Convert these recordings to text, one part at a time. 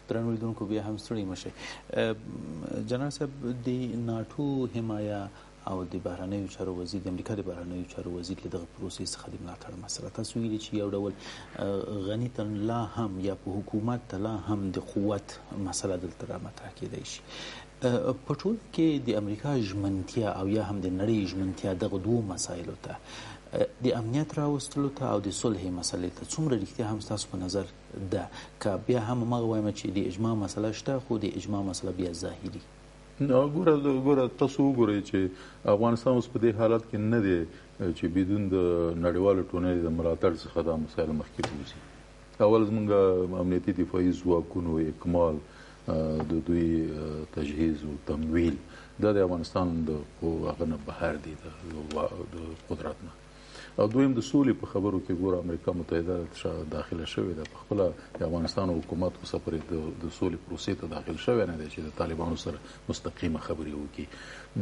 درنو لیدونکو بیا هم ستړي مشئ. جنرال صاحب د ناټو حمایه او د بهرنیو چارو وزیر د امریکا د بهرنیو چارو وزیر له دغه پروسې څخه د ملاتړ مسله تاسو ویلي چې یو ډول غني ته لا هم یا په حکومت ته لا هم د قوت مسله دلته رامطرح کېدای شي. په ټول کې د امریکا ژمنتیا او یا هم د نړۍ ژمنتیا دغه دوو مسایلو ته د امنیت راوستلو ته او د صلح مسلې ته څومره رښتیا هم ستاسو په نظر ده؟ که بیا هم هماغه وایم چې د اجماع مسله شته خو د اجماع مسله بیا ظاهري. ګوره تاسو وګورئ چې افغانستان اوس په دې حالت کې نه دی چې بدون د نړیوالو ټولنې د ملاتړ څخه دا مسایل مخکې بوځي. اول زموږ امنیتي دفاعي ځواکونو اکمال د دوی تجهیز او تمویل دا د افغانستان د هغه نه بهر دی د قدرت نه. او دویم د سولې په خبرو کې ګوره امریکا متحده داخله شوې ده په خپله د افغانستان حکومت خو سفرې د سولې پروسې ته داخل شوی نه دی چې د طالبانو سره مستقیمه خبرې وکړي.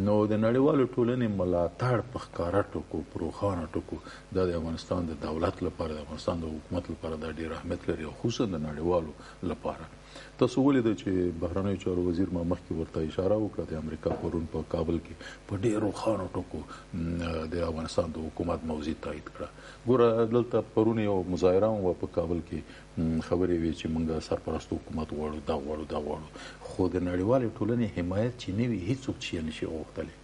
نو د نړیوالو ټولنې ملاتړ په ښکاره ټکو په روښانه ټکو دا د افغانستان د دولت لپاره د افغانستان د حکومت لپاره دا ډېر اهمیت لري او خصوصا د نړیوالو لپاره. تاسو ولیدل چې بهرنیو چارو وزیر ما مخکې ورته اشاره وکړه د امریکا پرون په کابل کې په ډېر روښانه ټکو د افغانستان د حکومت موضوع تایید کړه. ګوره دلته پرون یو مظاهره هم په کابل کې خبرې وې چې موږ سرپرست حکومت غواړو دا غواړو خو د نړیوالې ټولنې حمایت چې نه وي هیڅوک چې نشي غوښتلی.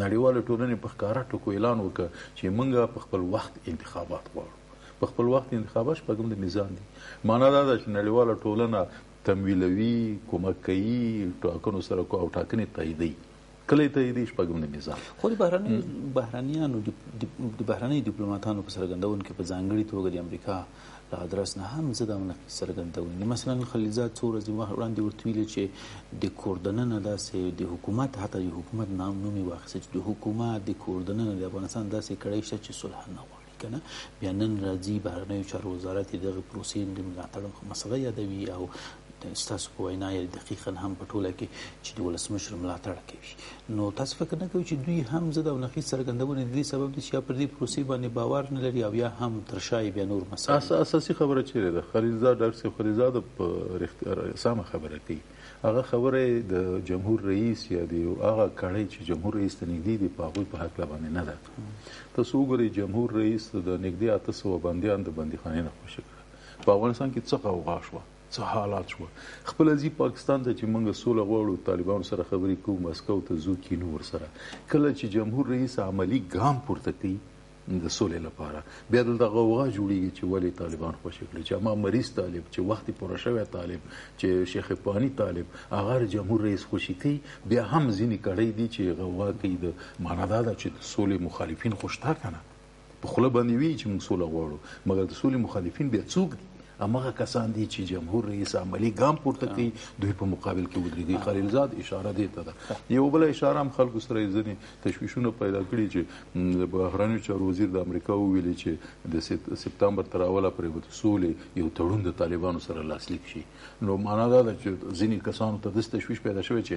نړیوالې ټولنې په ښکاره ټکو اعلان وکړه چې موږ په خپل وخت انتخابات غواړو. په خپل وخت انتخابات شپږم د میزان دي. معنا دا ده چې نړیواله ټولنه تمویلوي کومک کوي ټاکنو سره او ټاکنې تاییدوي کله یې تاییدوي شپږم د میزان. خو د بهرنیانو د بهرنیو ډیپلوماتانو په څرګندونه کې په ځانګړې توګه د امریکا له ادرس نه هم زه دا نقیص څرګندونې مثلا خلیلزاد څو ورځې وړاندې ورته ویلې چې د کور دننه داسې د حکومت حتی د حکومت نوم یې واخیسته چې د حکومت د کور دننه د افغانستان داسې کړی شته چې صلح نه غواړي که نه. بیا نن راځي بهرنیو چارو وزارت یې دغه پروسې د ملاتړ مسله یادوي او ستاسو په وینا یې دقیقا هم په ټوله کې چې د ولسمشر ملاتړ کوي. نو تاسو فکر نه کوئ چې دوی هم زه د نقیص څرګندونې د دې سبب دي چې یا پر دې پروسې باندې باور نه لري او یا هم تر شا یې بیا نور مسایل؟ اساسي خبره چیرې ده؟ خلیلزاد ډاکټر صاحب خلیلزاد په سمه خبره کوي. هغه خبره د جمهور رئیس یا د هغه کړۍ چې جمهور رئیس ته نږدې دي په هغوی په هکله باندې نه ده. تاسو وګورئ جمهور رئیس د نږدې 800 بندیان د بندیخانې نه خوشي کړه. په افغانستان کې څه غوغا شوه څه حالات شوه. خپله ځي پاکستان ته چې موږ سوله غواړو طالبانو سره خبرې کوو مسکو ته ځو کینو ورسره. کله چې جمهور رئیس عملي ګام پورته کوي د سولې لپاره بیا دلته غوغا جوړیږي چې ولې طالبان خوشي کړي چې اما مریض طالب چې وخت پوره شوی طالب چې شیخ پانی طالب هغه جمهور رئیس خوشي کوي بیا هم ځینې کړی دي چې غوغا کوي. د معنا دا ده چې د سولې مخالفین خوشتا کنه په خوله باندې وي چې موږ سوله غواړو مګر د سولې مخالفین بیا څوک دي؟ هماغه کسان دي چې جمهور رئیس عملي ګام پورته کوي دوی په مقابل کې ودرېږي. خلیلزاد اشاره دې ته ده. یو بله اشاره هم خلکو سره یې ځینې تشویشونه پیدا کړي چې د بهرنیو چارو وزیر د امریکا وویلي چې د سپتمبر تر اوله پورې به د سولې یو تړون د طالبانو سره لاسلیک شي. نو معنا دا ده چې ځینې کسانو ته داسې تشویش پیدا شوی چې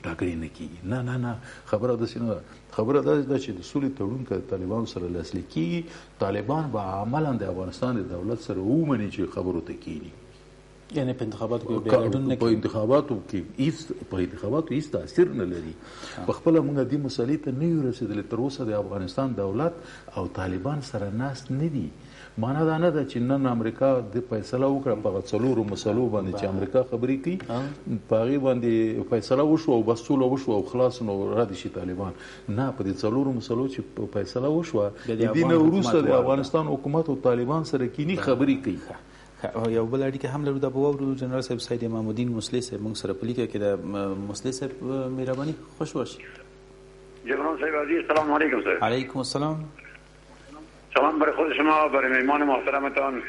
ټاکنې نه کېږي. نه خبره داسې نه ده. خبره دا ده چې د سولې تړون که طالبانو سره لاسلیک کېږي طالبان به عملا د افغانستان د دولت سره ومني چې خبرو ته کېني. یعنی په انتخاباتو کې بیا ګډون نه کوي. په انتخاباتو هیڅ تاثیر نه لري. په خپله موږ دې مسلې ته نه یو رسېدلی تر اوسه د افغانستان دولت او طالبان سره ناست نه دي. معنا دا نه ده چې نن امریکا د فیصله وکړه په څلورو مسلو باندې چې امریکا خبرې کوي په هغې باندې فیصله وشو او بس سوله وشو او خلاص نو رد شي طالبان. نه په دې څلورو مسلو چې فیصله وشوه د دې نه وروسته د افغانستان حکومت او طالبان سره کینی خبرې کوي. یو بل اړیکه هم لرو دا به واورو. جنرال صاحب سید امام الدین مصلح صاحب موږ سره په لیکه کې د مصلح صاحب مهرباني خوش ورشي. جنرال صاحب عزیز سلام علیکم صاحب. علیکم السلام. سلام برای خود شما برای مهمان محترمتان.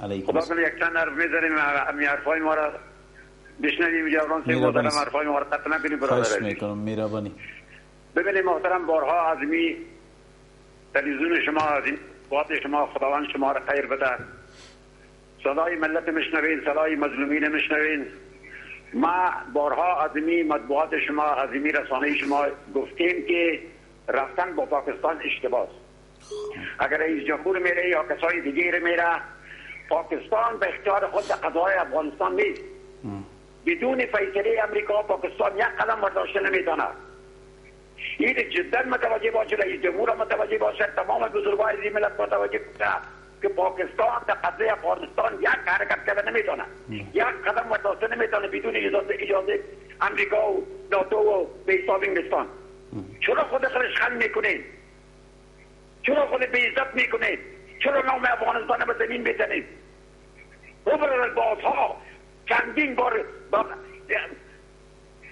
علیکم خدا کنه یک چند حرف می‌زنیم همین حرفای ما را بشنویم. جنرال صاحب محترم حرفای ما را قطع نکنید برادر. خواهش می‌کنم مهربانی. ببینید محترم بارها عظیمی تلویزیون شما عظیم قوات شما خداوند شما را خیر بده. صدای ملت میشنوین صدای مظلومین میشنوین. ما بارها عظیمی مطبوعات شما عظیمی رسانه شما گفتیم که رفتن با پاکستان اشتباه است. اگر رئیس جمهور میره یا کسای دیگه میره پاکستان به اختیار خود قضای افغانستان نیست. بدون فیصله امریکا پاکستان یک قدم برداشته نمیتونه. این جدا متوجه باشه، رئیس جمهور متوجه باشه، تمام بزرگان این ملت متوجه باشه که پاکستان در قضیه افغانستان یک حرکت کرده نمیتونه، یک قدم برداشته نمیتونه بدون اجازه امریکا و ناتو و به حساب انگلستان. چرا خود رشخند میکنید؟ چرا خود به عزت میکنید؟ چرا نام افغانستان به زمین میزنید؟ عمر بازها چندین بار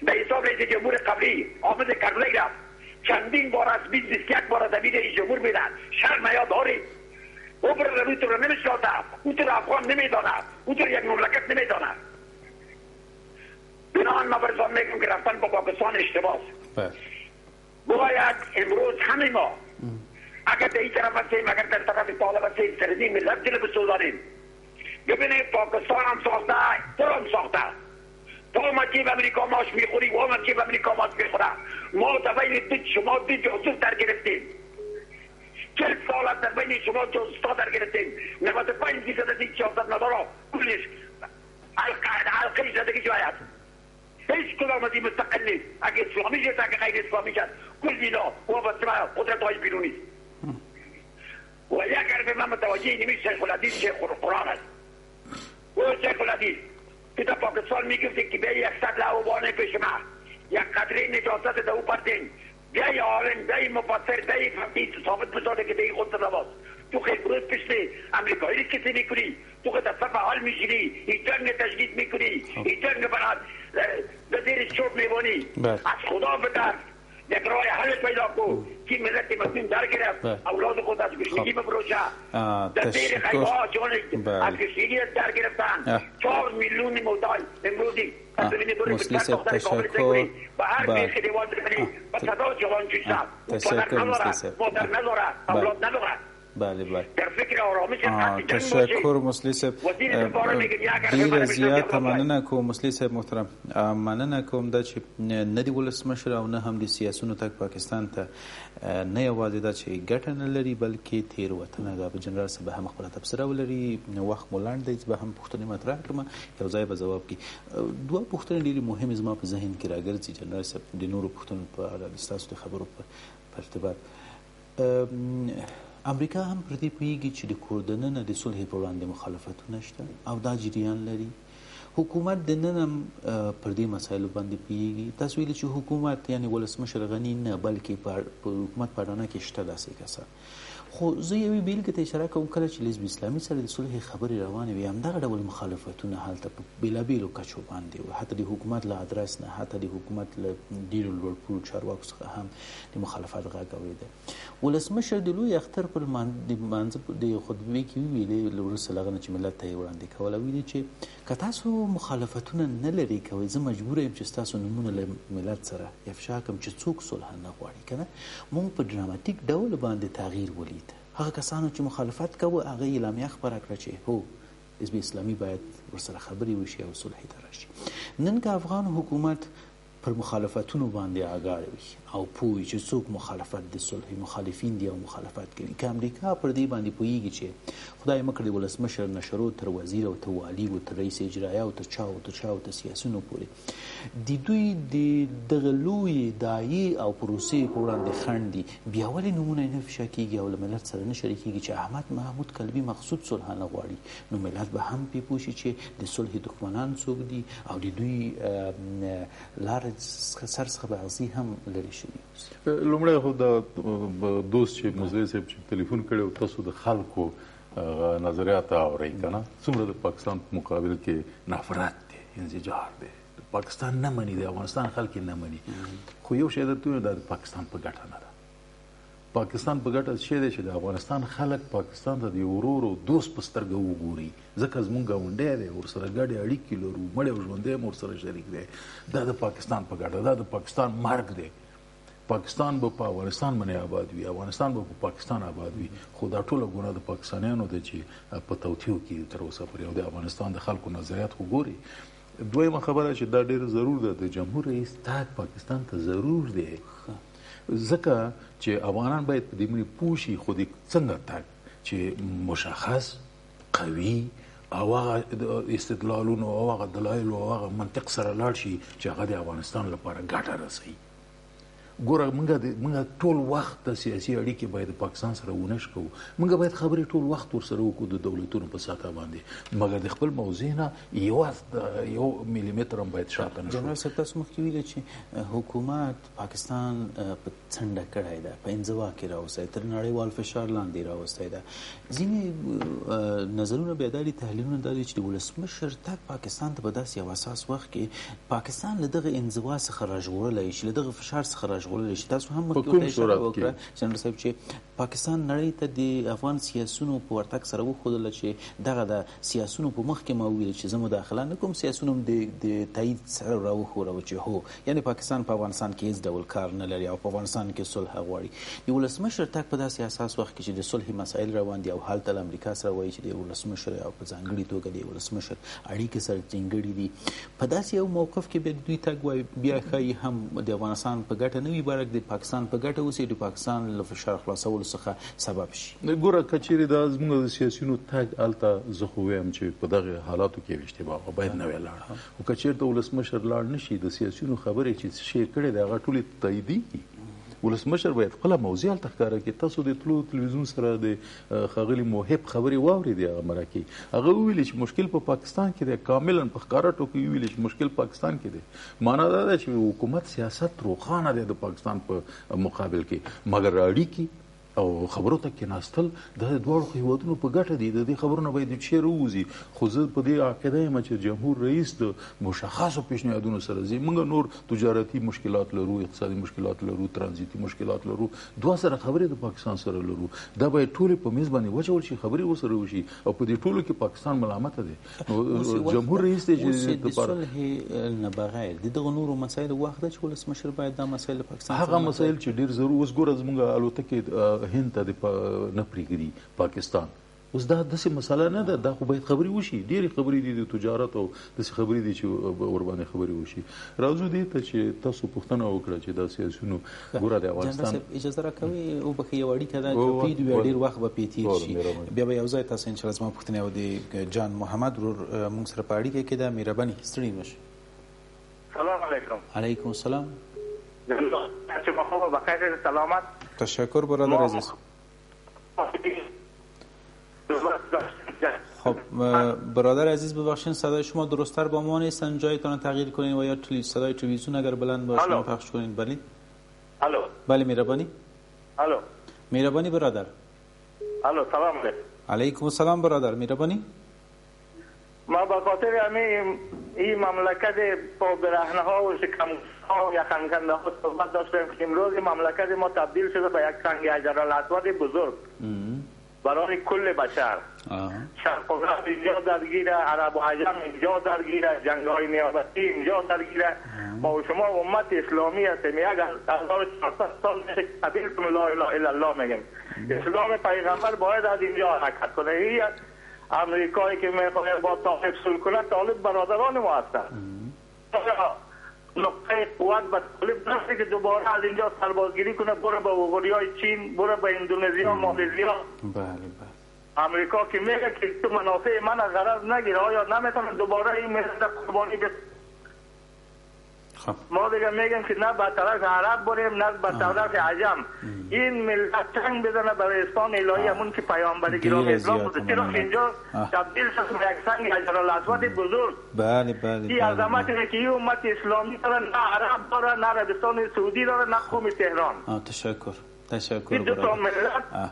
به حساب رئیس جمهور قبلی آمد کرلی رفت، چندین بار از 21 بار از زمین رئیس جمهور میدن. شرم یا دارید؟ عمر روی تو رو نمیشناسه، او تو رو افغان نمیدانه، او تو رو یک مملکت نمیدانه. بنابراین ما برسان میگم که رفتن با پاکستان اشتباه است. باید امروز همه ما اگر در این طرف هستیم، اگر در طرف طالب هستیم، سردیم ملت دل بسوزانیم. ببینید پاکستان هم ساخته، تو هم ساخته. تو هم جیب امریکا ماش میخوری و هم جیب امریکا ماش میخوره. ما در بین شما دو جاسوس در گرفتیم. 40 سال در بین شما جاسوس‌ها در گرفتیم. 95% از این سیاستمدارا کلش حلقه زدگی جای است. هیچ کدام از این مستقل نیست. اگه اسلامی شد، اگه غیر اسلامی شد، کل اینا وابسته به قدرت‌های بیرونی است. و اگر به من متوجه نمیشه، شیخ الحدیث شیخ القرآن است. و شیخ الحدیث که در پاکستان میگفته که بیایی 100 لاوبانه پیش ما، یک قدره نجاست در او پردین، بیایی عالم، بیایی مفسر، بیایی فقیه ثابت بساده که دیگه خود نواز. تو خیلی بروز پشته امریکایی رو کسی میکنی، تو خیلی صفحه حال میشینی، این جنگ تشدید میکنی، این جنگ برات در زیر چوب میبانی. از خدا بدرد یک راه حل پیدا کو که ملت مسلم در گرفت، اولاد خود از گشنگی ببروشه، در زیر خیبه جان از گشنگی در گرفتن. 4 میلیون مودای امروزی مسلی صاحب تشکر. و هر بیخی دیوان بزنی و صدا جوان جوشن و پدر نداره، مادر نداره، اولاد نداره. بله در فکر آرامش تشکر مسلی صاحب. ډیر زیات مننه کوم مسلی صاحب محترم. مننه کوم دا چې نه دی ولسمشر او نه هم د سیاسونو تک پاکستان ته نه یوازې دا چې ګټه نه لري بلکې تیروتنه ده. به جنرال صاحب هم خپله تبصره ولري، وخت مو لنډ دی، به هم پوښتنې مطرح کړم، یو ځای به ځواب کړي. دوه پوښتنې ډېرې مهمې زما په ذهن کې راګرځي جنرال صاحب د نورو پوښتنو په اړه ستاسو د خبرو په ارتباط. امریکا هم پر دې پوهېږي چې د کور دننه د صلح په وړاندې مخالفتونه شته او دا جریان لري. حکومت د نن هم پر دې مسایلو باندې پوهېږي. تاسو ویلي چې حکومت یعنې ولسمشر غني نه بلکې په حکومت په اډانه کې شته داسې کسان. خو زه یوې بیلګې ته اشاره کوم، کله چې حزب اسلامي سره د صلح خبرې روانې وي همدغه ډول مخالفتونه هلته په بېلابېلو کچو باندې وي، حتی د حکومت له ادرس نه، حتی د حکومت له ډېرو لوړپوړو چارواکو څخه هم د مخالفت غږ اورېده. ولسمشر د لوی اختر پر مانځه د خطبې کې وویلې وروسته له هغه نه چې ملت ته یې وړاندې کوله، ویلې چې که تاسو مخالفتونه نه لرئ کوئ، زه مجبوره یم چې ستاسو نومونه له ملت سره افشا کړم چې څوک صلح نه غواړي. که نه موږ په ډراماتیک ډول باندې تغییر ولید. هغه کسانو چې مخالفت کوه هغه اعلامیه خپره کړه چې هو حزب اسلامي باید ورسره خبرې وشي او صلح ته راشي. نن که افغان حکومت پر مخالفتونو باندې آگاه وي او پوه وي چې څوک مخالفت د صلح مخالفین دي او مخالفت کوي، که امریکا پر دې باندې پوهېږي چې خدای مکړه د ولسمشر نه شروع تر وزیر او تر والي او تر رئیس اجرایه او تر چا او تر سیاسیونو پورې د دوی د دغه لویې داعیې او پروسې په وړاندې خنډ دي، بیا ولې نومونه یې نه افشا کېږي او له ملت سره نه شریکېږي چې احمد محمود قلبي مقصود صلح نه غواړي، نو ملت به هم پې پوه شي چې د صلح دښمنان څوک دي او د دوی لاره سر څخه به اغزي هم لرې شوي. لومړی خو دا دوست چې مزدي صاحب چې تلیفون کړی او تاسو د خلکو نظریات اورئ که نه، څومره د پاکستان په مقابل کې نفرت دی، انزجار دی، پاکستان نه مني، د افغانستان خلک نه مني. خو یو شی درته ووایم دا د پاکستان په ګټه نه ده. پاکستان په ګټه شی دی چې د افغانستان خلک پاکستان ته د یو ورور او دوست په سترګه وګوري، ځکه زموږ ګاونډی دی، ورسره ګډې اړیکې لرو، مړی او ژوندی هم ورسره شریک دی. دا د پاکستان په ګټه، دا د پاکستان مرګ دی. پاکستان به په افغانستان باندې آباد وي، افغانستان به په پاکستان آباد وي. خو دا ټوله ګناه د پاکستانیانو ده چې په توطیو کې تر اوسه پورې او د افغانستان د خلکو نظریات خو ګوري. دویمه خبره چې دا ډېر ضرور ده، د جمهور رئیس تګ پاکستان ته ضرور دی، ځکه چې افغانان باید په دې باندې پوه شي خو د څنګه تګ چې مشخص، قوي او هغه استدلالونو او هغه دلایلو او هغه منطق سره لاړ شي چې هغه د افغانستان لپاره ګټه رسوي. ګوره موږ ټول وخت د سیاسي اړیکې باید د پاکستان سره ونه شکو، موږ باید خبرې ټول وخت ورسره وکړو د دولتونو په ساته باندې، مګر د خپل موضوع نه یو ملي متر هم باید شاته نه شو. جنرال صاحب تاسو مخکې ویل چې حکومت پاکستان په څنډه کړی ده، په انزوا کې راوستی، تر نړیوال فشار لاندې راوستی ده. ځینې نظرونه بیا دا دي، تحلیلونه دا دي چې د ولسمشر تګ پاکستان ته په داسې یو حساس وخت کې پاکستان له دغه انزوا څخه راژغورلی شي، له دغه فشار څخه راژغورلی شي. تاسو هم مخکې اشاره وکړه جنرال صاحب چې پاکستان نړۍ ته د افغان سیاسونو په ورتګ سره وښودله چې دغه د سیاسونو په مخ کې ما وویل چې زه مداخله نه کوم، سیاسونو د تایید سره راوښوروه چې هو یعنې پاکستان په افغانستان کې هېڅ ډول کار نه لري او په افغانستان کې صلح غواړي. د ولسمشر تګ په داسې اساس وخت کې چې د صلح مسایل روان دي او هلته له امریکا سره وایي چې د ولسمشر او په ځانګړي توګه د ولسمشر اړیکې سره ټینګړي دي، په داسې یو موقف کې بیا دوی تګ وایي بیا ښایي هم د افغانستان په ګټه نه وي، بلکې د پاکستان په ګټه اوسي، د پاکستان له فشار خلاصولو څخه سبب شي. ګوره که چیرې دا زموږ د سیاسیونو تګ هلته زه خو وایم چې په دغه حالاتو کې اشتباه باید نه وی لاړ، خو که چیرته ولسمشر لاړ نه شي، د سیاسیونو خبرې چې څه شی کړی دی هغه ټولې تاییدېږي. ولسمشر باید خپله موضوع هلته ښکاره کړي. تاسو د تلو تلویزیون سره د ښاغلي محب خبرې واورېدې هغه مرکې، هغه وویلې چې مشکل په پاکستان کې دی، کاملا په ښکاره ټوکې وویلې چې مشکل پاکستان کې دی. معنا دا ده چې حکومت سیاست روښانه دی د پاکستان په مقابل کې، مګر اړیکې او خبرو ته کېناستل د دواړو هیوادونو په ګټه دي. د دې خبرونه باید چیرې ووځي. خو زه په دې عقیده یم چې جمهور رئیس د مشخصو پیشنهادونو سره ځي. موږ نور تجارتي مشکلات لرو، اقتصادي مشکلات لرو، ترانزیتي مشکلات لرو، دوه سره خبرې د پاکستان سره لرو. دا باید ټولې په میز باندې وچول شي، خبرې ورسره وشي او په دې ټولو کې پاکستان ملامته دی. نو جمهور رئیس دی چې د صلح نه بغیر د دغه نورو مسایلو وخت ده چې ولسمشر باید دا مسایل د پاکستان هغه مسایل چې ډېر ضرور اوس ګوره زموږ الوتکې هند ته نه پرېږدي پاکستان، اوس دا داسې مسله نه ده، دا خو باید خبرې وشي. ډېرې خبرې دي د تجارت او داسې خبرې دي چې ورباندې خبرې وشي. راځو دې ته چې تاسو پوښتنه وکړه چې دا سیاسیونو ګوره د افغانستان اجازه راکوئ وبښئ یو اړیکه ده چې پرېږدو ډېر وخت به پرې تېر شي، بیا به یو ځای تاسو انشاءالله زما پوښتنې او د جان محمد ورور موږ سره په اړیکه کې ده. مهرباني ستړي مه شئ. سلام علیکم. علیکم السلام. بخیر سلامت. تشکر برادر عزیز. خب برادر عزیز ببخشید صدای شما درست‌تر با ما نیستن، جایتان تغییر کنین و یا صدای تلویزیون اگر بلند باشه پخش کنین. بله الو. بله مهربانی. الو مهربانی برادر. الو سلام علیکم. علیکم السلام برادر مهربانی. ما به خاطر این مملکت با برهنه ها و شکم ها و یخنکنده ها صحبت داشتیم که امروز مملکت ما تبدیل شده به یک سنگ حجر الاسود بزرگ برای کل بشر. شرق و غرب اینجا درگیره، عرب و عجم اینجا درگیره، جنگ های نیابتی اینجا درگیره. ما و شما امت اسلامی هستیم، یک 1400 سال میشه که تبدیل کنیم لا اله الا الله میگیم. اسلام پیغمبر باید از اینجا حرکت کنه. این امریکایی که میخواد با طالب صلح کنه، طالب برادران ما هستند. نقطه قوت به طالب نفسی که دوباره از اینجا سربازگیری کنه، برو به اوغوریای چین، برو به اندونزیا، مالزیا. امریکا که میگه که تو منافع من غرض نگیره، آیا نمیتونه دوباره این ملت قربانی بده؟ ما دیگه میگیم که نه به طرف عرب بریم نه به طرف عجم. این ملت چنگ بزنه برای اسلام الهی همون که پیامبر گرامی اسلام بوده. چرا اینجا تبدیل شد به یک سنگ حجر الاسود بزرگ. بله بله. این عظمت اینه که این امت اسلامی داره، نه عرب داره، نه عربستان سعودی داره، نه قوم تهران. تشکر این دو تا ملت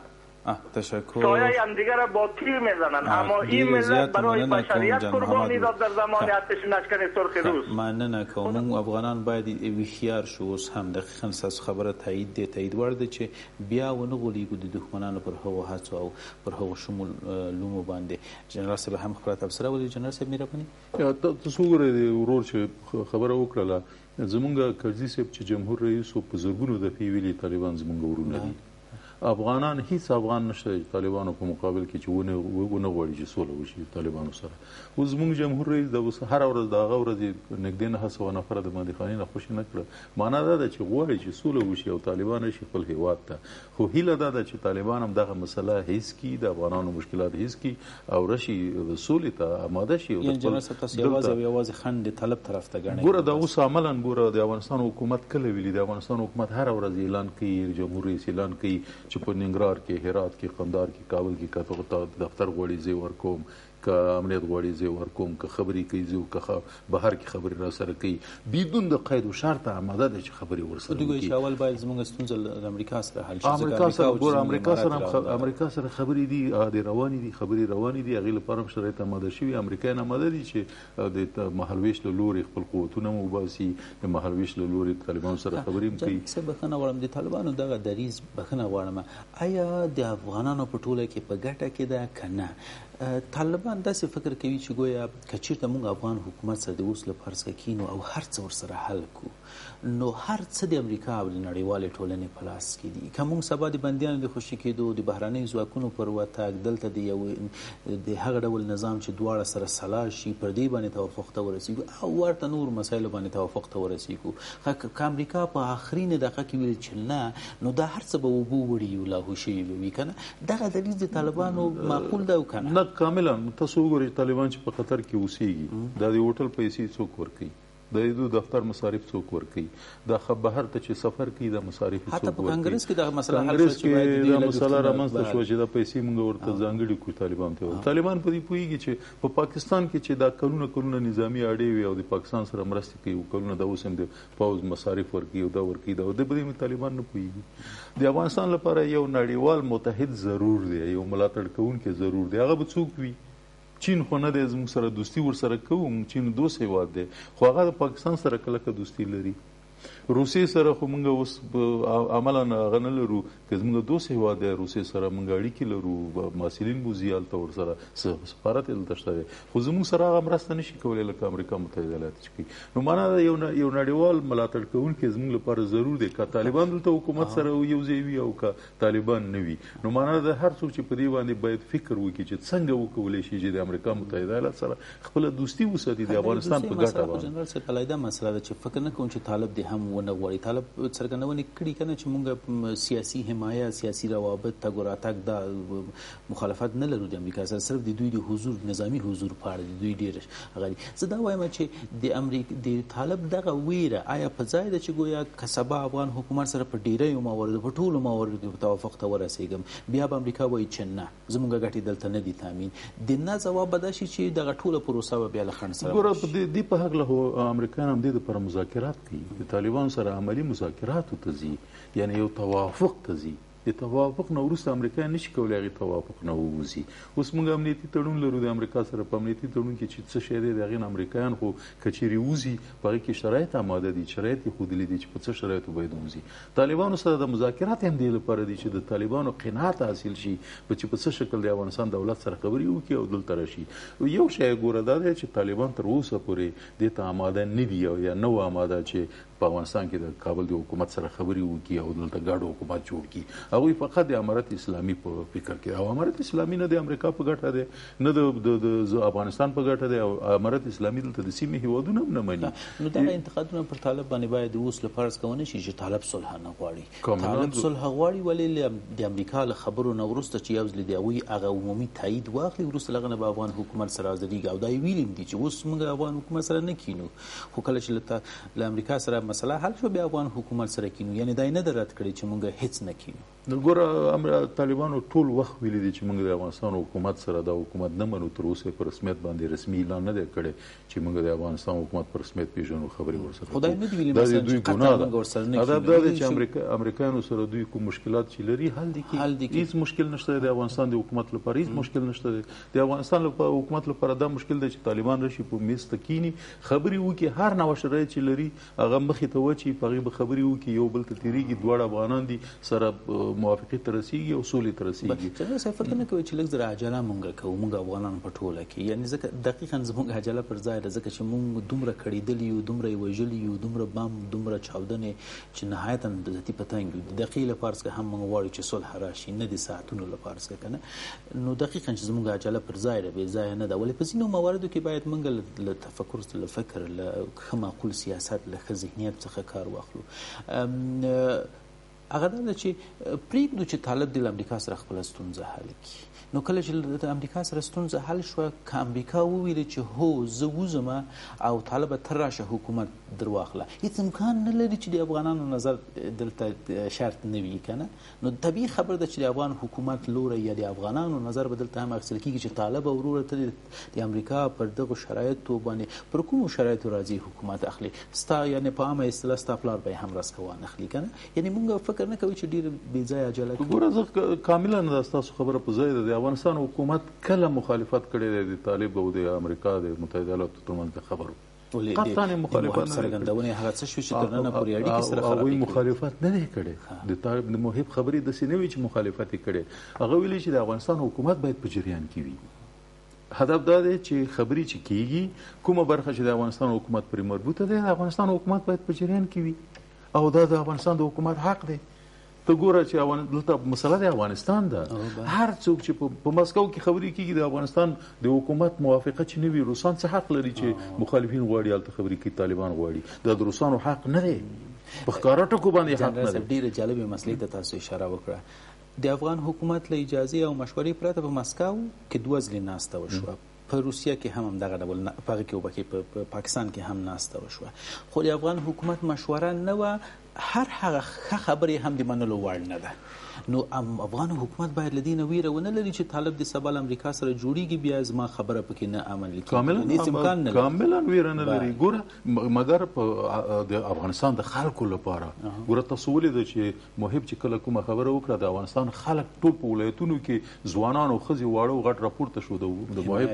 تشکر. سایه هم دیگر را با تیر میزنن، اما این ملت برای بشریت قربانی داد در زمان آتش نشکن سرخ روز. مننه کوم افغانان باید ویخیار شو. اوس هم دقیقاً تاسو خبره تایید ورده چې بیا ونه غولیږو د دښمنانو پر هغو هڅو او پر هغو شمول لومو باندې. جنرال صاحب هم خبره تبصره ولې جنرال صاحب مهرباني. تاسو وګورئ ورور چې خبره وکړله، زمونږ کرزي صاحب چې جمهور رئیس په زرګونو دفعې ویلي طالبان زمونږ ورونه دي افغانان هیڅ افغان نشته طالبانو په مقابل کې چې ونه غواړي چې سوله وشي طالبانو سره. اوس زموږ جمهور رئیس د اوس هر ورځ د هغه ورځې نږدې 900 نفره د باندې نه خوشي نه کړه. معنا دا ده چې غواړي چې سوله وشي او طالبان راشي خپل هیواد ته. خو هیله دا ده چې طالبان هم دغه مسله هیڅ کړي، د افغانانو مشکلات هیڅ کړي او راشي سولې ته آماده شي. یعنې جنرال صاحب تاسو یوازې خنډ طلب طرف ته ګڼئ؟ ګوره دا اوس عملاً ګوره د افغانستان حکومت کله ویلي، د افغانستان حکومت هر ورځ اعلان کوي، جمهور رئیس اعلان کوي چې په ننګرهار کې، هرات کې، قندهار کې، کابل کې کته دفتر غواړي زه ورکوم، که امنیت غواړي زه ورکوم، که خبرې کوي زه، که بهر کې خبرې را سره کوي، بدون د قید و شرط آماده ده چې خبرې ورسره وکړي. دوی چې اول باید زموږ ستونزه د امریکا سره حل شي. امریکا سره خبرې دي، خبرې روانې دي، هغې لپاره هم شرایط آماده شوي. امریکایان آماده دي چې د مهالویش له لورې خپل قوتونه هم وباسي، د مهالویش له لورې طالبانو سره خبرې هم کوي. زه بخښنه غواړم، د طالبانو دغه دریځ بخښنه غواړم، آیا د افغانانو په ټوله کې په ګټه کې ده که نه؟ طالبان داسې فکر کوي چې ګویا که چېرته موږ افغان حکومت سره د اوس له فرض کینو او هر څه ورسره حل کړو، نو هر څه د امریکا او د نړیوالې ټولنې په لاس کې دي. که موږ سبا د بندیانو د خوشي کېدو، د بهرنیو ځواکونو پر وتګ، دلته د هغه ډول نظام چې دواړه سره سلا شي، پر دې باندې توافق ته ورسېږو او ورته نور مسایلو باندې توافق ته ورسېږو، که امریکا په آخري دقیقه کې ویل چې نه، نو دا هر څه به اوبو وړي او لاهو شوي به وي، که نه؟ دغه دریځ د طالبانو معقول ده او که نه؟ کاملا. تاسو وګورئ طالبان چې په قطر کې اوسېږي، دا د هوټل پیسې څوک ورکوي؟ د دې دفتر مصارف څوک ورکوي؟ دا بهر ته چې سفر کوي د مصارف څوک ورکوي؟ حتی په کانګرس کې دا مسله حل شوه چې دا مسله رامنځته شوه چې دا پیسې موږ ورته ځانګړي کړو طالبان ته. طالبان په دې پوهېږي چې په پاکستان کې چې دا کلونه نظامي اړې وي او د پاکستان سره مرستې کوي، کلونه دا اوس هم د پوځ مصارف ورکوي او دا ورکوي، دا د دې طالبان نه پوهېږي. د افغانستان لپاره یو نړیوال متحد ضرور دی، یو ملاتړ کوونکی ضرور دی. هغه به څوک وي؟ چین خو نه دی زموږ سره دوستي ورسره کوو، چین دوست هېواد دی، خو هغه د پاکستان سره کله دوستي لري. روسیې سره خو موږ اوس عملا هغه نه لرو، که زموږ دوست هېواد دی روسیې سره موږ اړیکې لرو، محصلین بوځي هلته ورسره سفارت یې دلته شته دی، خو زموږ سره هغه مرسته نشي کولی لکه امریکا متحده ایالات چې کوي. نو معنا ده یو نړیوال ملاتړ کوونکی زموږ لپاره ضرور دی، که طالبان دلته حکومت سره یو ځای وي او که طالبان نه وي. نو معنا ده هر څوک چې په دې باندې باید فکر وکړي چې څنګه وکولی شي چې د امریکا متحده ایالات سره خپله دوستي وساتي د افغانستان په ګټه باندې. جنرال صاحب علیحده مسله ده چې فکر نه کوم چې طالب دې هم ونه غواړي. طالب څرګندونې کړي که نه چې موږ سیاسي حمایه، سیاسي روابط، تګ و راتګ دا مخالفت نه لرو د امریکا سره، صرف د دوی د حضور، نظامي حضور په اړه د دوی ډېر غلي. زه دا وایم چې د طالب دغه ویره آیا په ځای ده چې ګویا که سبا افغان حکومت سره په ډېریو مواردو، په ټولو مواردو کې توافق ته ورسېږم، بیا به امریکا وایي چې نه، زموږ ګټې دلته نه دي تامین. د نه ځواب به دا شي چې دغه ټوله پروسه به بیا له خنډ سره ګوره په دې په هکله امریکایان هم دې دپاره مذاکرات کوي، د طالبانو سره عملي مذاکراتو ته ځي، یعنی یو توافق ته ځي. د توافق نه وروسته امریکایان نشي کولی هغې توافق نه ووځي. اوس موږ امنیتي تړون لرو د امریکا سره، په امنیتي تړون کې چې څه شی دی د هغې نه امریکایان خو که چیرې وځي په هغې کې شرایط آماده دي، شرایط یې ښودلي دي چې په څه شرایطو باید وځي. طالبانو سره د مذاکرات هم دې لپاره دي چې د طالبانو قناعت حاصل شي چې په څه شکل د افغانستان دولت سره خبرې وکړي او دلته راشي. یو شی ګوره دا دی چې طالبان تر اوسه پورې دې ته آماده نه دي او یا نه و آماده چې په افغانستان کې د کابل د حکومت سره خبرې وکړي او دلته ګډ حکومت جوړ کړي. هغوی فقط د امارت اسلامي په فکر کې، او امارت اسلامي نه د امریکا په ګټه دی، نه د افغانستان په ګټه دی، او امارت اسلامي دلته د سیمې هېوادونه هم نه مني. نو دغه انتقادونه پر طالب باندې باید اوس له فرض کونه شي چې طالب صلح نه غواړي. طالب صلح غواړي، ولې د امریکا له خبرو نه وروسته چې یو ځل د هغوی هغه عمومي تایید واخلي، وروسته له هغه نه به افغان حکومت سره ازادېږي، او دا یې ویلي دي چې اوس موږ افغان حکومت سره نه کینو، خو کله چې له امریکا سره مسله حل شو بیا افغان حکومت سره کینو. یعنې دا یې نه ده رد کړې چې موږ هېڅ نه کینو. نو ګوره طالبانو ټول وخت ویلي دي چې موږ د افغانستان حکومت سره دا حکومت نه منو، تر اوسه په رسمیت باندې رسمي اعلان نه دی کړی چې موږ د افغانستان حکومت په رسمیت پیژنو، خبرې ورسره کوو. خدای نه دی ویلي مثلا چې قطر موږ ورسره نه کینو. دا دی چې امریکایانو سره دوی کوم مشکلات چې لري حل دي کړي. هیڅ مشکل نشته د افغانستان د حکومت لپاره، هیڅ مشکل نشته د افغانستان حکومت لپاره. دا مشکل دی چې طالبان راشي په میز ته کینی، خبرې وکړي، هر نوع شرایط چې لري هغه مخې ته وچی، په هغې به خبرې وکړي، یو بل ته تېرېږي، دواړه افغانان دي سره موافقې ته رسیږي او سولې ته رسیږي. جنرال صاحب فکر نه کوي چې لږ زره عجله مونږ کوو مونږ افغانان په ټوله کې، یعنی ځکه دقیقاً زموږ عجله پر ځای ده، ځکه چې مونږ دومره کړېدلي یو، دومره یې وژلي یو، دومره بم، دومره چاودنې چې نهایتاً د ذاتي پتنګ یو. د دقیقې لپاره څخه هم مونږ غواړو چې صلح راشي، نه د ساعتونو لپاره څخه که نه. نو دقیقاً چې زموږ عجله پر ځای ده، بې ځایه نه ده. ولې په ځینو مواردو کې باید مونږ له تفکر، له فکر، له ښه معقول سیاست، له ښه ذهنیت څخه کار واخلو. هغه دا ده چې پرېږدو چې طالب د امریکا سره خپله ستونزه حل کړي. نو کله چې د امریکا سره ستونزه حل شوه، که امریکا وویلې چې هو زه وځم او طالبه ته راشه حکومت در واخله، هېڅ امکان نه لري چې د افغانانو نظر دلته شرط نه وي که نه. نو طبیعي خبره ده چې د افغان حکومت لوری یا د افغانانو نظر به دلته هم اخیستل کېږي چې طالبه وروره ته د امریکا پر دغو شرایطو باندې پر کومو شرایطو راځي حکومت اخلي، ستا یعنې په عامه اصطلاح ستا پلار به یې هم رسکه وانخلي که نه. یعنې مونږ فکر نه کوي چې ډېر بې ځایه عجله کوي. ګوره زه کاملا دا ستاسو خبره په ځای ده. د افغانستان حکومت کله مخالفت کړی دی د طالب او د امریکا د متحده ایالاتو ترمنځ د خبرو؟ قطعا مخالفت نه څرګندونې هغه څه شوي چې تر ننه پورې اړیکې سره خرابې هغوی مخالفت نه دی کړی. د طالب د محب خبرې داسې نه وي چې مخالفت یې کړی. هغه ویلي چې د افغانستان حکومت باید په جریان کې وي. هدف دا دی چې خبرې چې کېږي، کومه برخه چې د افغانستان حکومت پرې مربوطه دی، د افغانستان حکومت باید په جریان کې وي او دا د افغانستان د حکومت حق دی. ته ګوره چې دلته مسله د افغانستان ده. هر څوک چې په مسکو کې خبرې کېږي د افغانستان د حکومت موافقه چې نه وي، روسان څه حق لري چې مخالفین غواړي هلته خبرې کوي، طالبان غواړي؟ دا د روسانو حق نه دی، په ښکاره ټکو باندې حق نه دی. ډېرې جالبې مسلې ته تاسو اشاره وکړه. د افغان حکومت له اجازې او مشورې پرته په مسکو کې 2 ځلې ناسته وشوه. په روسیه کې هم همدغه ډول په هغه کې وبکې په پاکستان کې هم ناسته وشوه. خو د افغان حکومت مشوره نه وه، هر هغه ښه خبرې هم د منلو وړ نه ده. نو افغان حکومت باید له دې نه ویره ونه لري چې طالب د سبا له امریکا سره جوړیږي، بیا زما خبره پکې نه عملي کېږي. کاملا ویره نه لري. ګوره مګر د افغانستان د خلکو لپاره ګوره تاسو ولیدل چې محب چې کله کومه خبره وکړه، د افغانستان خلک ټول په ولایتونو کې ځوانان او ښځې واړه غټ راپورته شو د محب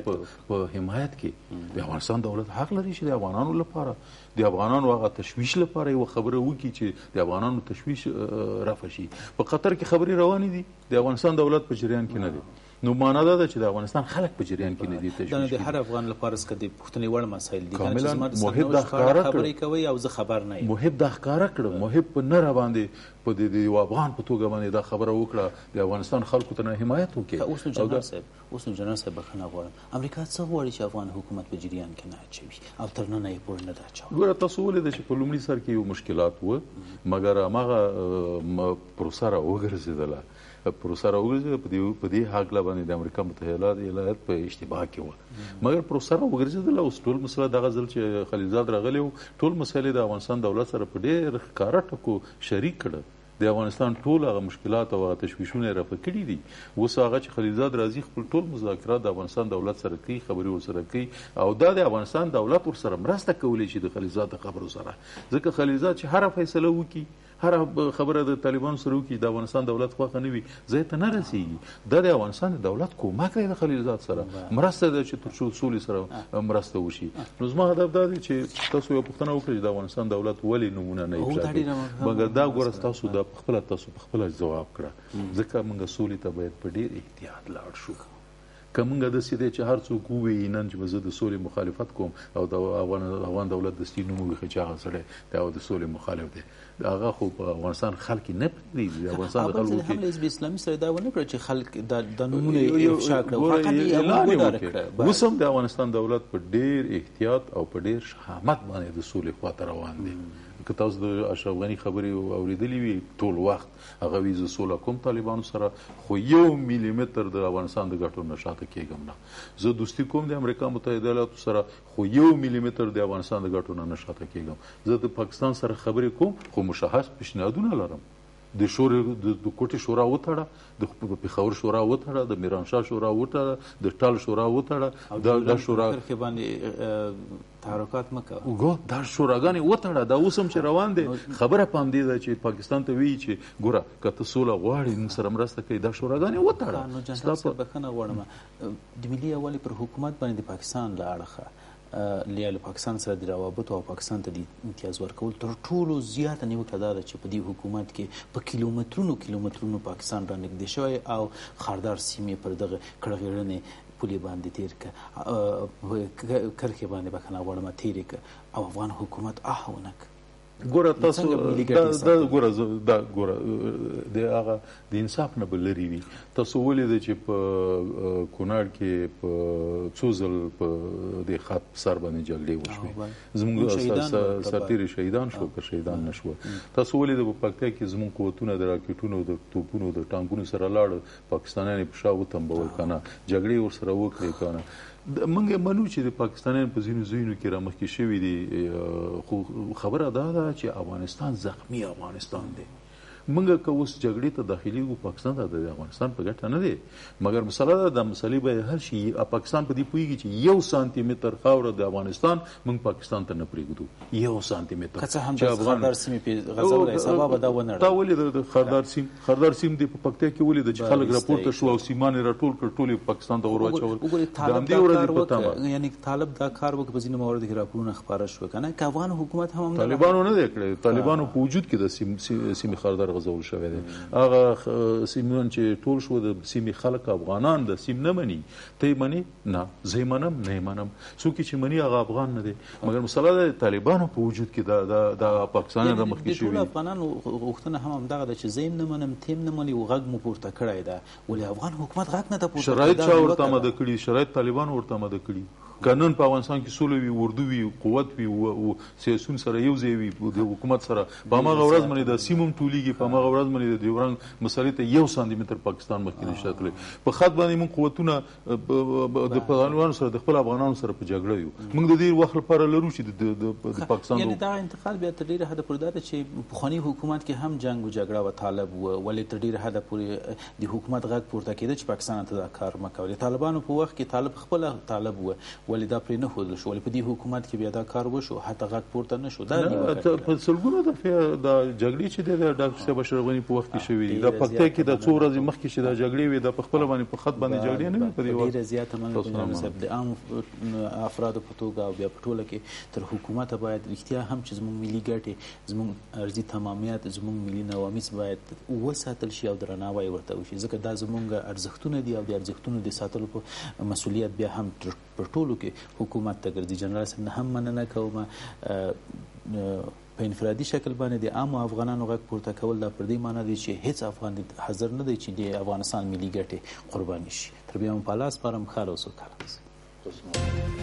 په حمایت کې. د افغانستان دولت حق لري چې د افغانانو لپاره، د افغانانو هغه تشویش لپاره یو خبره وکړي چې د افغانانو تشویش رفع شي. په قطر کې خبرې روانې دي، د افغانستان دولت په جریان کې نه دی. نو معنا دا ده چې د افغانستان خلک په جریان کې نه دي تشویش. دا د هر افغان لپاره څخه د پوښتنې وړ مسایل دي. کاملا محب دا ښکاره خبرې کوي او زه خبر نه یم. محب دا ښکاره کړه، محب په نه را باندې په د یو افغان په توګه باندې دا خبره وکړه، د افغانستان خلکو ته حمایت وکړي. اوس نو جنرال صاحب بخښنه غواړم، امریکا څه غواړي چې افغان حکومت په جریان کې نه اچوي او تر ننه یې پورې نه ده اچولی؟ ګوره تاسو ولیدل چې په لومړي سر کې یو مشکلات و، مګر هماغه پروسه را وګرځېدله. پروسه را وګرځېدله په دې هکله باندې د امریکا متحده ایالات په اشتباه کې وه، مګر پروسه را وګرځېدله. اوس ټول مسله دغه ځل چې خلیلزاد راغلی و، ټول مسلې د افغانستان دولت سره په ډېر ښکاره ټکو شریک کړه. د افغانستان ټول هغه مشکلات او هغه تشویشونه رفع کړي دي. اوس هغه چې خلیلزاد راځي خپل ټول مذاکرات د افغانستان دولت سره کوي، خبرې ورسره کوي، او دا د افغانستان دولت ورسره مرسته کولی شي د خلیلزاد د خبرو سره. ځکه خلیلزاد چې هره فیصله وکړي، هر خبره د طالبانو سره وکړي، د افغانستان دولت خوښه نه وي، ځای ته نه رسیږي. دا د افغانستان دولت کومک دی د خلیلزاد سره، مرسته ده چې تر څو سولې سره مرسته وشي. نو زما هدف دا دی چې تاسو یو پوښتنه وکړئ چې د افغانستان دولت ولې نمونه نه افشا کوي، مګر دا ګوره تاسو دا تاسو په خپله ځواب کړه. ځکه موږ سولې ته باید په ډېر احتیاط لاړ شو. که موږ داسې دی چې هر څوک ووایي نن چې زه د سولې مخالفت کوم او د افغان دولت دستي نوم ووایي چې هغه سړی دا د سولې مخالف دی، هغه خو په افغانستان خلک نه پرېږدي. د افغانستان د خلکو کې هم حزب اسلامي سره دا ونه کړه چې خلک د نومونه افشا کړه. اوس هم د افغانستان دولت په ډېر احتیاط او په ډېر شهامت باندې د سولې خواته روان دی. که تاسو د اشرف غني خبرې اوریدلې وي، ټول وخت هغه وی زه سوله کوم طالبانو سره، خو 1 ملي متر د افغانستان د ګټو نه شاته کېږم نه. زه دوستي کوم د امریکا متحده ایالاتو سره، خو 1 ملي متر د افغانستان د ګټو نه شاته کېږم. زه د پاکستان سره خبرې کوم، خو مشخص پیشنهادونه لرم. د کوټې شورا وتړه، د پېښور شورا وتړه، د میرانشاه شورا وتړه، د ټال شورا وتړه. دا شورا باندې تحرکات مکه دا شوراګانې وتړه. دا اوس هم چې روان دی، خبره په همدې ده چې پاکستان ته وایي چې ګوره که ته سوله غواړې موږ سره مرسته کوي، دا شوراګانې وتړه. نو جنرال صاحب بخښنه غواړم، د ملي یووالي پر حکومت باندې د پاکستان له اړخه له پاکستان سره د روابطو او پاکستان ته د امتیاز ورکول تر ټولو زیاته نیوکه دا ده چې په دې حکومت کې په کیلومترونو پاکستان را نږدې شوی او خاردار سیمې پر دغه کړغېړنې پولې باندې تیر کرښې باندې بخښنه غواړم تیرې که او افغان حکومت ونه که ګوره تاسو ګوره د هغه د انصاف نه به لرې وي. تاسو ولیده چې په کونړ کې په څو ځل په د خط سر باندې جګړې وشوې، زموږ سرتېري شهیدان شو که شهیدان نه شوه. تاسو ولیده په پکتیا کې زموږ قوتونه د راکټونو د توپونو د ټانکونو سره لاړل، پاکستانیان یې په شا وتمبول که نه، جګړې ورسره وکړې که نه. موږ منو چې د پاکستانیان په ځینو ځایونو کې رامخکې شوي دي، خو خبره دا ده چې افغانستان زخمی افغانستان دی. موږ که اوس جګړې ته داخليږو پاکستان ته د افغانستان په ګټه نه دی، مګر مسله ده د مسلې به حل شي. پاکستان په دې پوهېږي چې 1 سانتي متر خاوره د افغانستان موږ پاکستان ته نه پرېږدو. 1 سانتي متر چې خاردار سیمې په غزولای سبا به دا ونړ تا ولې د خاردار سیم دی په پکتیا کې ولې چې خلک راپورته شو او سیمان راټول کړ، ټول پاکستان ته ور واچول. د همدې ورځې په تمه یعنی طالب دا کار وکړ، په ځینو موارد کې راپورونه خبره شو کنه که افغان حکومت هم طالبانو نه دی کړی. طالبانو په وجود کې د سیمې خاردار غزول شوی دی. هغه سیمون چې ټول شو د سیمې خلک افغانان د سیم نه مني. ته یې منې؟ نه. زه یې منم؟ نه یې منم. څوک چې مني هغه افغان نه دی. مګر مسله د طالبانو په وجود کې د پاکستان د مخکې شوي ټول افغانانو غوښتنه هم همدغه ده چې زه یې نه منم، ته یې نه منې، غږ مو پورته کړی ده. ولې افغان حکومت غږ نه ده پورته کړی؟ شرایط چا ورته آماده کړي؟ شرایط طالبانو ورته آماده کړي. که نن په افغانستان کې سوله وي، اردو وي، قوت وي، سیاسون سره یو ځای وي د حکومت سره، په هماغه ورځ باندې د سیم هم ټولېږي، په هماغه ورځ باندې د ډیورنډ مسلې ته 1 سانتي متر پاکستان مخکې نشي تللی. په خط باندې موږ قوتونه د طالبانو سره د خپل افغانانو سره په جګړه یو. موږ د دې وخت لپاره لرو چې د پاکستان یعنی دا انتقال بیا تر ډېره حده پورې دا ده چې پخواني حکومت کې هم جنګ و جګړه و طالب و، ولې تر ډېره حده پورې د حکومت غږ پورته کېده چې پاکستان ته دا کار مه کوئ. طالبانو په وخت کې طالب خپله طالب و، ولې دا پرې نه ښودل شو؟ ولې په دې حکومت کې بیا دا کار وشو حتی غږ پورته نه شو؟ دا په سلګونو د جګړې چې د ډاکټر صاحب اشرف غني په وخت کې شوې دي. دا پکتیا کې د څو ورځې مخکې چې دا جګړې وې، دا په خپل باندې په خط باندې جګړې نه وې په دې وخت ډېره زیاته مننه صاحب. د عام افرادو په توګه او بیا په ټوله کې تر حکومته باید رښتیا هم چې زموږ ملي ګټې، زموږ ارضي تمامیت، زموږ ملي نوامیس باید وساتل شي او درناوی ورته وشي، ځکه دا زموږ ارزښتونه دي او د ارزښتونو د ساتلو په مسؤلیت بیا هم پر ټولو کې حکومت ته ګرځي. جنرال صاحب نه هم مننه کوم. په انفرادي شکل باندې د عامو افغانانو غږ پورته کول دا پر دې معنی دی چې هیڅ افغان حاضر نه دی چې د افغانستان ملي ګټې قرباني شي. تر بیا هم په لاس پارم خاله او سوکاله.